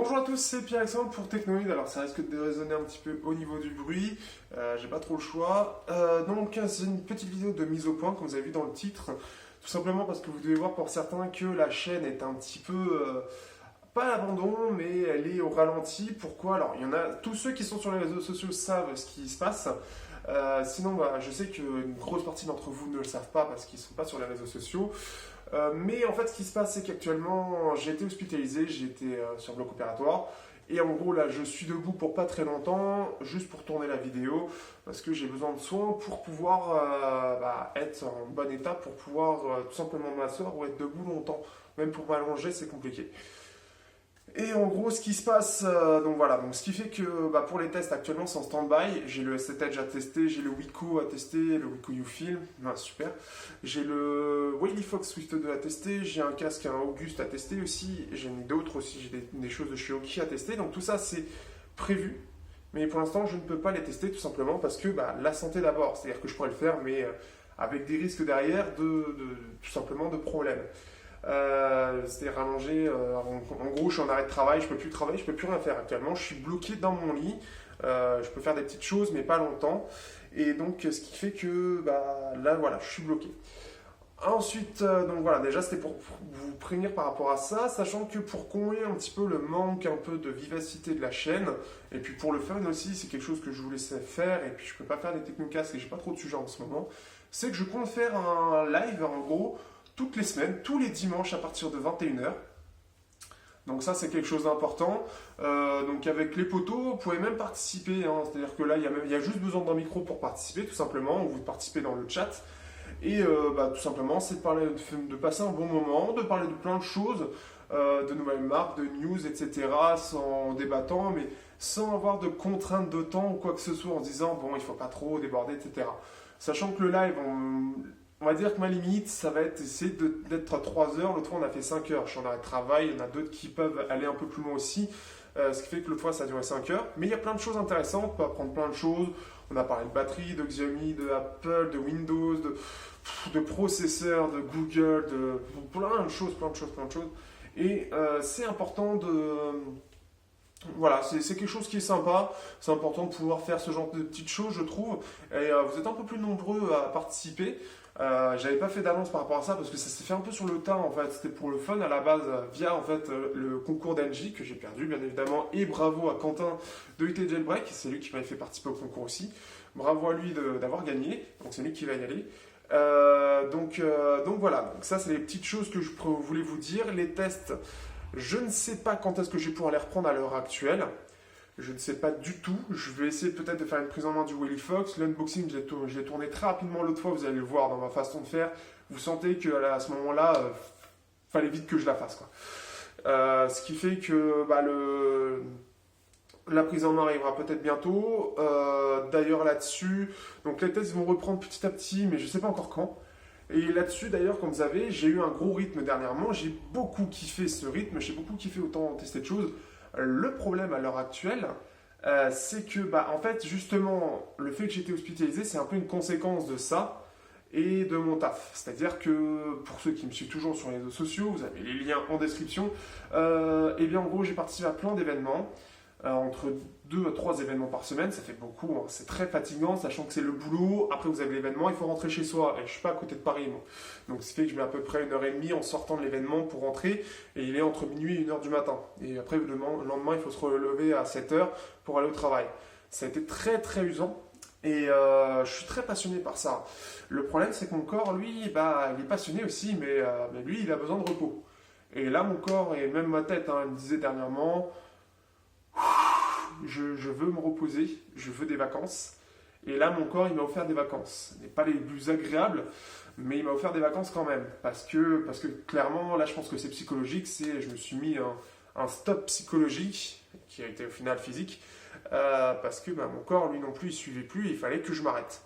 Bonjour à tous, c'est Pierre-Alexandre pour Technoïd. Alors ça risque de résonner un petit peu au niveau du bruit, j'ai pas trop le choix. Donc c'est une petite vidéo de mise au point, comme vous avez vu dans le titre, tout simplement parce que vous devez voir pour certains que la chaîne est un petit peu, pas à l'abandon, mais elle est au ralenti. Pourquoi? Alors il y en a, tous ceux qui sont sur les réseaux sociaux savent ce qui se passe. Sinon, je sais qu'une grosse partie d'entre vous ne le savent pas parce qu'ils ne sont pas sur les réseaux sociaux. Mais en fait, ce qui se passe, c'est qu'actuellement, j'ai été hospitalisé, j'ai été sur bloc opératoire. Et en gros, là, je suis debout pour pas très longtemps, juste pour tourner la vidéo, parce que j'ai besoin de soins pour pouvoir être en bon état, pour pouvoir tout simplement m'asseoir ou être debout longtemps. Même pour m'allonger, c'est compliqué. Et en gros, ce qui se passe, donc voilà, donc ce qui fait que pour les tests actuellement c'est en stand-by. J'ai le S7 Edge à tester, j'ai le Wiko à tester, le Wiko U-Film, super. J'ai le Wavy Fox Swift 2 à tester, j'ai un casque, un Auguste à tester aussi, j'ai d'autres aussi, j'ai des choses de chez Oki à tester. Donc tout ça c'est prévu, mais pour l'instant je ne peux pas les tester tout simplement parce que la santé d'abord, c'est-à-dire que je pourrais le faire, mais avec des risques derrière tout simplement de problèmes. C'était rallongé. En gros, je suis en arrêt de travail, je peux plus travailler, je peux plus rien faire actuellement. Je suis bloqué dans mon lit. Je peux faire des petites choses, mais pas longtemps. Et donc, ce qui fait que là, voilà, je suis bloqué. Ensuite, donc voilà, déjà c'était pour vous prévenir par rapport à ça, sachant que pour combler un petit peu le manque un peu de vivacité de la chaîne, et puis pour le fun aussi, c'est quelque chose que je voulais faire, et puis je peux pas faire des technocasts et j'ai pas trop de sujets en ce moment, c'est que je compte faire un live en gros toutes les semaines, tous les dimanches à partir de 21h. Donc ça c'est quelque chose d'important. Donc avec les potos, vous pouvez même participer, hein. C'est-à-dire que là il y a juste besoin d'un micro pour participer tout simplement, ou vous participez dans le chat. Et tout simplement, c'est de passer un bon moment, de parler de plein de choses, de nouvelles marques, de news, etc., en débattant, mais sans avoir de contraintes de temps ou quoi que ce soit, en se disant, bon, il ne faut pas trop déborder, etc. Sachant que le live, on va dire que ma limite, ça va être essayer d'être à 3 heures. L'autre fois, on a fait 5 heures. Je suis en arrêt de travail, il y en a d'autres qui peuvent aller un peu plus loin aussi. Ce qui fait que l'autre fois, ça a duré 5 heures. Mais il y a plein de choses intéressantes, on peut apprendre plein de choses. On a parlé de batterie, de Xiaomi, de Apple, de Windows, de processeurs, de Google, de plein de choses. Et c'est important de... Voilà, c'est quelque chose qui est sympa. C'est important de pouvoir faire ce genre de petites choses, je trouve. Et vous êtes un peu plus nombreux à participer. J'avais pas fait d'annonce par rapport à ça parce que ça s'est fait un peu sur le tas en fait. C'était pour le fun à la base via en fait le concours d'Engie que j'ai perdu bien évidemment. Et bravo à Quentin de IT Jailbreak, c'est lui qui m'avait fait participer au concours aussi. Bravo à lui d'avoir gagné, donc c'est lui qui va y aller. Donc voilà, donc ça c'est les petites choses que je voulais vous dire. Les tests, je ne sais pas quand est-ce que je vais pouvoir les reprendre à l'heure actuelle. Je ne sais pas du tout. Je vais essayer peut-être de faire une prise en main du Willy Fox. L'unboxing, je l'ai tourné très rapidement l'autre fois. Vous allez le voir dans ma façon de faire. Vous sentez qu'à ce moment-là, fallait vite que je la fasse, quoi. Ce qui fait que la prise en main arrivera peut-être bientôt. D'ailleurs là-dessus, donc les tests vont reprendre petit à petit, mais je ne sais pas encore quand. Et là-dessus, d'ailleurs, comme vous savez, j'ai eu un gros rythme dernièrement. J'ai beaucoup kiffé ce rythme. J'ai beaucoup kiffé autant tester de choses. Le problème à l'heure actuelle, c'est que, en fait, justement, le fait que j'ai été hospitalisé, c'est un peu une conséquence de ça et de mon taf. C'est-à-dire que, pour ceux qui me suivent toujours sur les réseaux sociaux, vous avez les liens en description, et bien, en gros, j'ai participé à plein d'événements, entre 2 à 3 événements par semaine, ça fait beaucoup, hein. C'est très fatigant, sachant que c'est le boulot, après vous avez l'événement, il faut rentrer chez soi, et je ne suis pas à côté de Paris, moi. Donc ce fait que je mets à peu près 1h30 en sortant de l'événement pour rentrer, et il est entre minuit et 1h du matin. Et après, le lendemain, il faut se relever à 7h pour aller au travail. Ça a été très très usant, et je suis très passionné par ça. Le problème, c'est que mon corps, lui, il est passionné aussi, mais lui, il a besoin de repos. Et là, mon corps, et même ma tête, il me disait dernièrement... Je veux me reposer, je veux des vacances. Et là, mon corps, il m'a offert des vacances. Ce n'est pas les plus agréables, mais il m'a offert des vacances quand même. Parce que clairement, là, je pense que c'est psychologique. Je me suis mis un stop psychologique, qui a été au final physique, parce que mon corps, lui non plus, il ne suivait plus et il fallait que je m'arrête.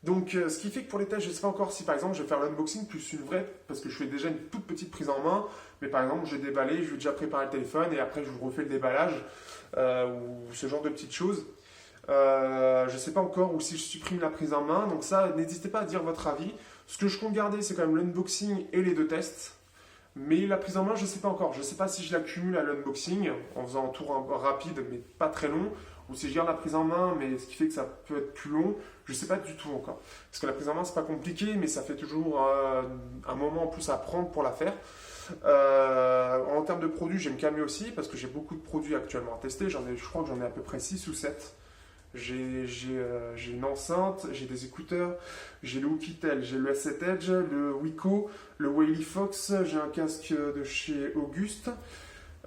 Donc, ce qui fait que pour les tests, je ne sais pas encore si par exemple je vais faire l'unboxing plus une vraie, parce que je fais déjà une toute petite prise en main, mais par exemple, je vais déballer, je vais déjà préparer le téléphone et après je vous refais le déballage ou ce genre de petites choses. Je ne sais pas encore, ou si je supprime la prise en main, donc ça, n'hésitez pas à dire votre avis. Ce que je compte garder, c'est quand même l'unboxing et les 2 tests. Mais la prise en main, je ne sais pas encore. Je ne sais pas si je l'accumule à l'unboxing, en faisant un tour rapide, mais pas très long, ou si je garde la prise en main, mais ce qui fait que ça peut être plus long, je ne sais pas du tout encore. Parce que la prise en main, c'est pas compliqué, mais ça fait toujours un moment en plus à prendre pour la faire. En termes de produits, je vais me calmer aussi, parce que j'ai beaucoup de produits actuellement à tester. Je crois que j'en ai à peu près 6 ou 7. J'ai une enceinte, j'ai des écouteurs, j'ai le Oukitel, j'ai le S7 Edge, le Wiko, le Whaley Fox, j'ai un casque de chez Auguste.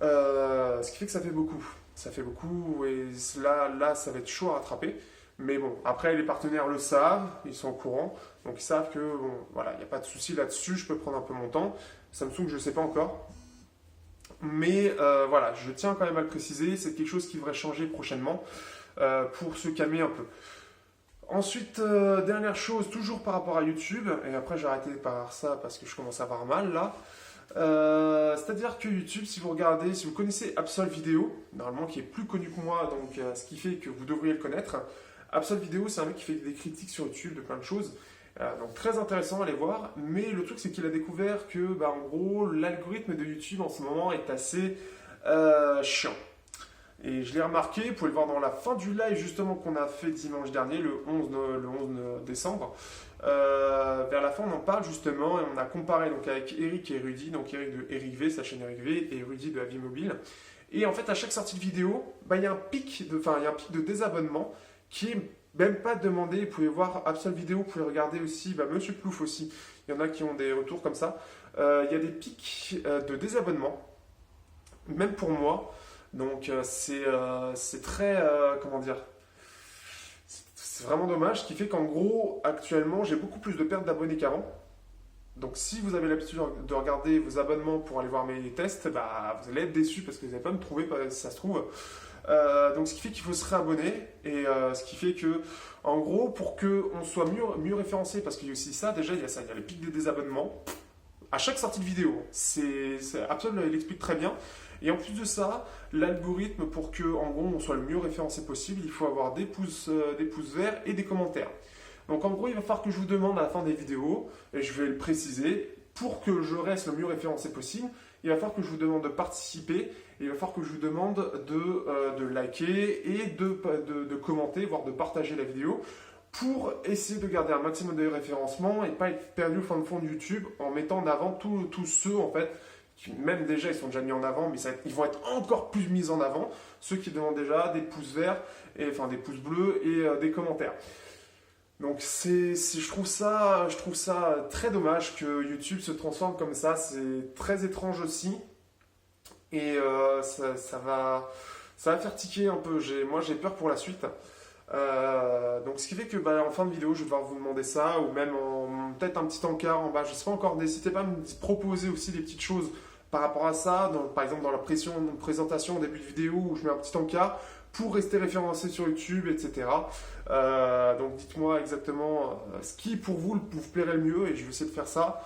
Ce qui fait que ça fait beaucoup. Ça fait beaucoup et là, ça va être chaud à rattraper. Mais bon, après, les partenaires le savent, ils sont au courant. Donc, ils savent que, bon, voilà, il n'y a pas de souci là-dessus, je peux prendre un peu mon temps. Samsung, je ne sais pas encore. Mais voilà, je tiens quand même à le préciser, c'est quelque chose qui devrait changer prochainement pour se calmer un peu. Ensuite, dernière chose, toujours par rapport à YouTube, et après j'ai arrêté par ça parce que je commence à avoir mal là. C'est-à-dire que YouTube, si vous regardez, si vous connaissez Absol Vidéo, normalement qui est plus connu que moi, donc ce qui fait que vous devriez le connaître. Absol Vidéo, c'est un mec qui fait des critiques sur YouTube de plein de choses. Donc très intéressant à aller voir, mais le truc c'est qu'il a découvert que en gros l'algorithme de YouTube en ce moment est assez chiant. Et je l'ai remarqué, vous pouvez le voir dans la fin du live justement qu'on a fait dimanche dernier, le 11 décembre. Vers la fin on en parle justement et on a comparé donc avec Eric et Rudy, donc Eric de Eric V, sa chaîne Eric V, et Rudy de la vie mobile. Et en fait à chaque sortie de vidéo, il y a un pic de désabonnement qui est même pas demandé. Vous pouvez voir Absol Vidéo, vous pouvez regarder aussi Monsieur Plouf aussi. Il y en a qui ont des retours comme ça. Il y a des pics de désabonnement, même pour moi. Donc c'est très, comment dire, c'est vraiment dommage, ce qui fait qu'en gros, actuellement, j'ai beaucoup plus de pertes d'abonnés qu'avant. Donc si vous avez l'habitude de regarder vos abonnements pour aller voir mes tests, vous allez être déçus parce que vous n'allez pas me trouver, si ça se trouve. Donc ce qui fait qu'il faut se réabonner et ce qui fait que, en gros, pour qu'on soit mieux référencé, parce qu'il y a aussi ça, déjà il y a ça, il y a les pics des désabonnements à chaque sortie de vidéo. Absolument, il explique très bien. Et en plus de ça, l'algorithme, pour que en gros on soit le mieux référencé possible, il faut avoir des pouces verts et des commentaires. Donc en gros, il va falloir que je vous demande à la fin des vidéos, et je vais le préciser, pour que je reste le mieux référencé possible, il va falloir que je vous demande de participer, et il va falloir que je vous demande de liker et de commenter, voire de partager la vidéo, pour essayer de garder un maximum de référencement et pas être perdu au fin de fond de YouTube en mettant en avant tous ceux en fait, qui même déjà ils sont déjà mis en avant, mais ils vont être encore plus mis en avant, ceux qui demandent déjà des pouces verts, enfin des pouces bleus et des commentaires. Donc je trouve ça très dommage que YouTube se transforme comme ça, c'est très étrange aussi. Et ça va faire tiquer un peu, moi j'ai peur pour la suite. Donc ce qui fait que en fin de vidéo je vais devoir vous demander ça, ou même peut-être un petit encart en bas, je ne sais pas encore, n'hésitez pas à me proposer aussi des petites choses par rapport à ça, par exemple dans la présentation au début de vidéo où je mets un petit encart pour rester référencé sur YouTube, etc. Donc dites-moi exactement ce qui pour vous plairait le mieux et je vais essayer de faire ça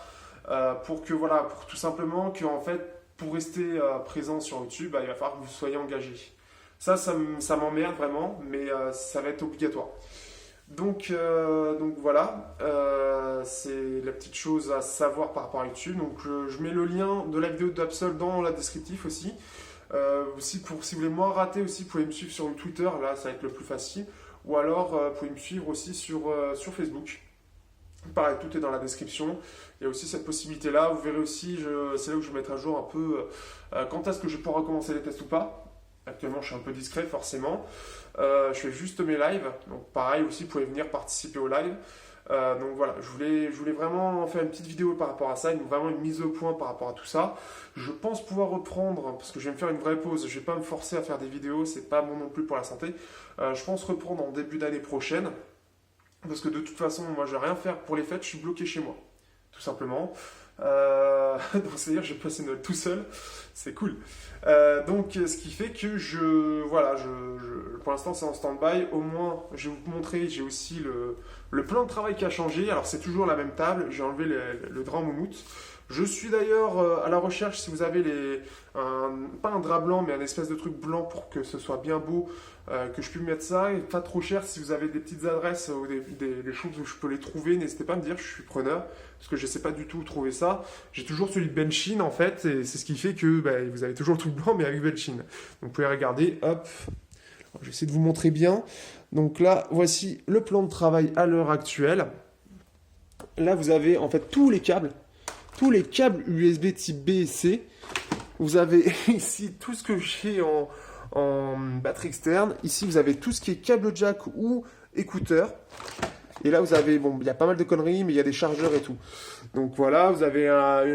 pour tout simplement que en fait pour rester présent sur YouTube, il va falloir que vous soyez engagé. Ça m'emmerde vraiment, mais ça va être obligatoire. Donc voilà, c'est la petite chose à savoir par rapport à YouTube. Donc je mets le lien de la vidéo d'Absol dans la descriptif aussi. Si vous voulez moins rater aussi, vous pouvez me suivre sur le Twitter, là ça va être le plus facile. Ou alors vous pouvez me suivre aussi sur Facebook. Pareil, tout est dans la description. Il y a aussi cette possibilité-là. Vous verrez aussi, c'est là où je vais mettre à jour un peu quand est-ce que je pourrai recommencer les tests ou pas. Actuellement, je suis un peu discret, forcément. Je fais juste mes lives. Donc, pareil aussi, vous pouvez venir participer au live. Donc voilà, je voulais vraiment faire une petite vidéo par rapport à ça, vraiment une mise au point par rapport à tout ça. Je pense pouvoir reprendre, parce que je vais me faire une vraie pause. Je ne vais pas me forcer à faire des vidéos, c'est pas bon non plus pour la santé. Je pense reprendre en début d'année prochaine. Parce que de toute façon, moi, je ne vais rien faire pour les fêtes, je suis bloqué chez moi. Tout simplement. Donc c'est-à-dire je passe Noël tout seul, c'est cool. Donc ce qui fait que pour l'instant c'est en stand-by. Au moins je vais vous montrer, j'ai aussi le plan de travail qui a changé. Alors c'est toujours la même table, j'ai enlevé le drap en moumoute Je suis d'ailleurs à la recherche, si vous avez pas un drap blanc, mais un espèce de truc blanc pour que ce soit bien beau, que je puisse mettre ça, et pas trop cher. Si vous avez des petites adresses ou des choses où je peux les trouver, n'hésitez pas à me dire, je suis preneur, parce que je ne sais pas du tout où trouver ça. J'ai toujours celui de Benchin en fait, et c'est ce qui fait que vous avez toujours le truc blanc, mais avec Benchin. Donc vous pouvez regarder, hop, je vais essayer de vous montrer bien. Donc là, voici le plan de travail à l'heure actuelle. Là, vous avez en fait tous les câbles USB type B et C. Vous avez ici tout ce que j'ai en batterie externe. Ici, vous avez tout ce qui est câble jack ou écouteur. Et là, vous avez, bon, il y a pas mal de conneries, mais il y a des chargeurs et tout. Donc voilà, vous avez là,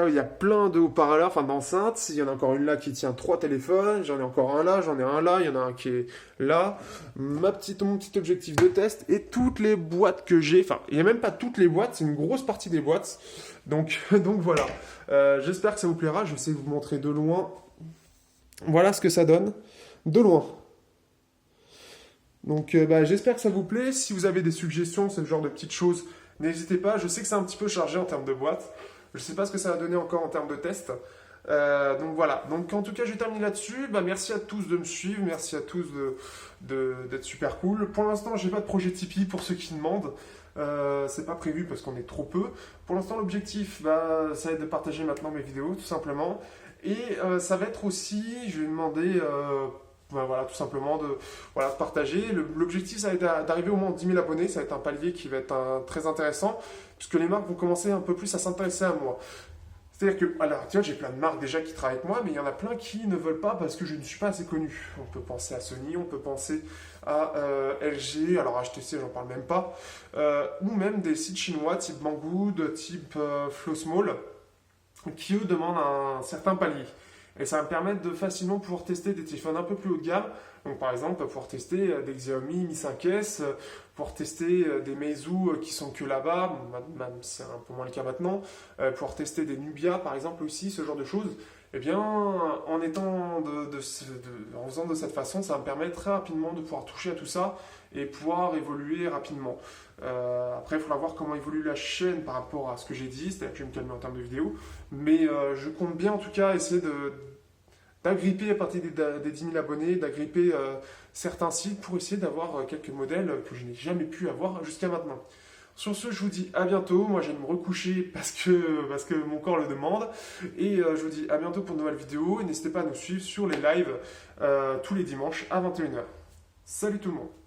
il y a plein de haut-parleurs, enfin d'enceintes. Il y en a encore une là qui tient 3 téléphones. J'en ai encore un là, j'en ai un là, il y en a un qui est là. Mon petit objectif de test et toutes les boîtes que j'ai. Enfin, il n'y a même pas toutes les boîtes, c'est une grosse partie des boîtes. Donc voilà. J'espère que ça vous plaira. Je vais essayer de vous montrer de loin. Voilà ce que ça donne de loin. Donc j'espère que ça vous plaît. Si vous avez des suggestions, ce genre de petites choses, n'hésitez pas. Je sais que c'est un petit peu chargé en termes de boîte. Je ne sais pas ce que ça va donner encore en termes de test. Donc voilà. Donc en tout cas, je termine là-dessus. Merci à tous de me suivre. Merci à tous d'être super cool. Pour l'instant, j'ai pas de projet Tipeee pour ceux qui demandent. C'est pas prévu parce qu'on est trop peu. Pour l'instant, l'objectif, ça va être de partager maintenant mes vidéos, tout simplement. Et ça va être aussi, je vais demander... voilà, tout simplement de partager. L'objectif, ça va être d'arriver au moins 10 000 abonnés. Ça va être un palier qui va être très intéressant, puisque les marques vont commencer un peu plus à s'intéresser à moi. C'est-à-dire que, alors, tu vois, j'ai plein de marques déjà qui travaillent avec moi, mais il y en a plein qui ne veulent pas parce que je ne suis pas assez connu. On peut penser à Sony, on peut penser à LG, alors HTC, j'en parle même pas, ou même des sites chinois type Banggood, type Flowsmall, qui eux demandent un certain palier. Et ça va me permettre de facilement pouvoir tester des téléphones un peu plus haut de gamme. Donc par exemple, pouvoir tester des Xiaomi Mi 5S, pouvoir tester des Meizu qui sont que là-bas, même c'est un peu moins le cas maintenant, pouvoir tester des Nubia par exemple aussi, ce genre de choses. Eh bien, en faisant de cette façon, ça va me permettre très rapidement de pouvoir toucher à tout ça et pouvoir évoluer rapidement. Après, il faudra voir comment évolue la chaîne par rapport à ce que j'ai dit, c'est-à-dire que je vais me calmer en termes de vidéos. Mais je compte bien en tout cas essayer d'agripper à partir des 10 000 abonnés, d'agripper certains sites pour essayer d'avoir quelques modèles que je n'ai jamais pu avoir jusqu'à maintenant. Sur ce, je vous dis à bientôt. Moi, je vais me recoucher parce que mon corps le demande. Et je vous dis à bientôt pour de nouvelles vidéos. Et n'hésitez pas à nous suivre sur les lives tous les dimanches à 21h. Salut tout le monde!